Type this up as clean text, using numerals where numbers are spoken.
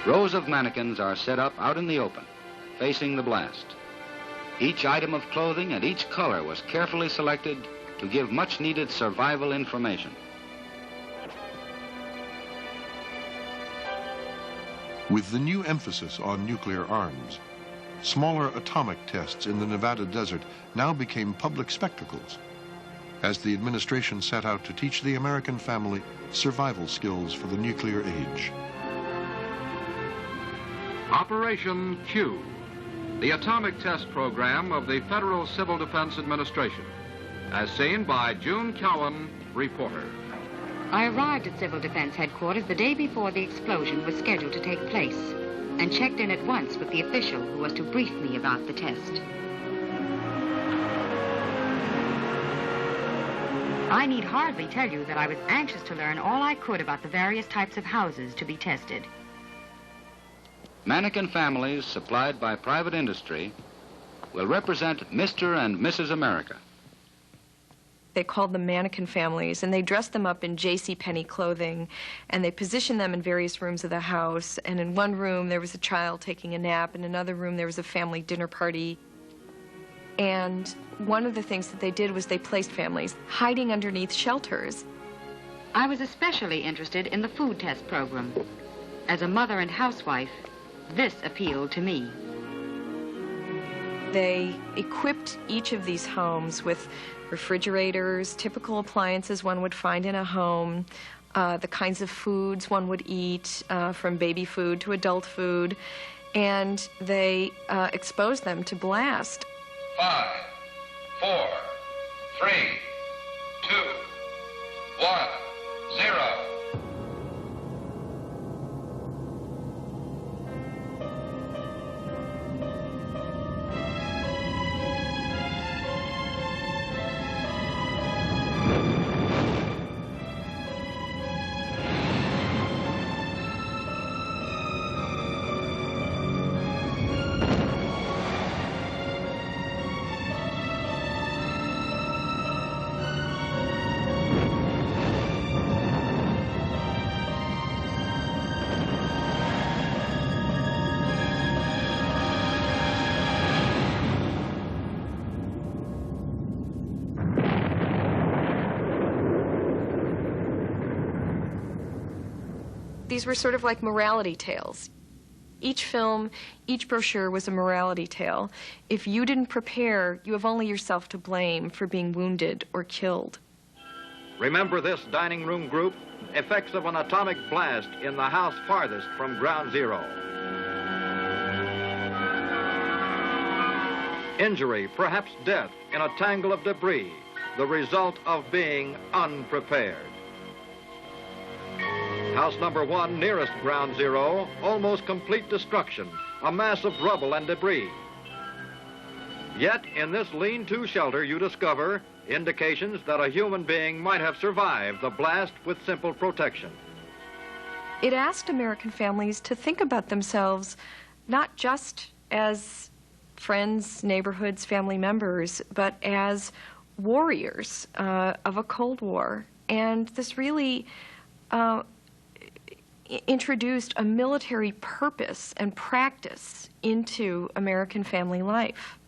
Rows of mannequins are set up out in the open, facing the blast. Each item of clothing and each color was carefully selected to give much-needed survival information. With the new emphasis on nuclear arms, smaller atomic tests in the Nevada desert now became public spectacles as the administration set out to teach the American family survival skills for the nuclear age. Operation Q, the atomic test program of the Federal Civil Defense Administration, as seen by June Cowan, reporter. I arrived at Civil Defense Headquarters the day before the explosion was scheduled to take place and checked in at once with the official who was to brief me about the test. I need hardly tell you that I was anxious to learn all I could about the various types of houses to be tested. Mannequin families supplied by private industry will represent Mr. and Mrs. America. They called them mannequin families, and they dressed them up in JCPenney clothing, and they positioned them in various rooms of the house. And in one room, there was a child taking a nap. In another room, there was a family dinner party. And one of the things that they did was they placed families hiding underneath shelters. I was especially interested in the food test program. As a mother and housewife, this appealed to me. They equipped each of these homes with refrigerators, typical appliances one would find in a home, the kinds of foods one would eat, from baby food to adult food, and they exposed them to blast. 5, 4, 3, 2, 1, 0. These were sort of like morality tales. Each film, each brochure was a morality tale. If you didn't prepare, you have only yourself to blame for being wounded or killed. Remember this dining room group? Effects of an atomic blast in the house farthest from ground zero. Injury, perhaps death, in a tangle of debris, the result of being unprepared. House number 1, nearest ground zero, almost complete destruction, a mass of rubble and debris. Yet, in this lean-to shelter, you discover indications that a human being might have survived the blast with simple protection. It asked American families to think about themselves not just as friends, neighborhoods, family members, but as warriors of a Cold War. And this really introduced a military purpose and practice into American family life.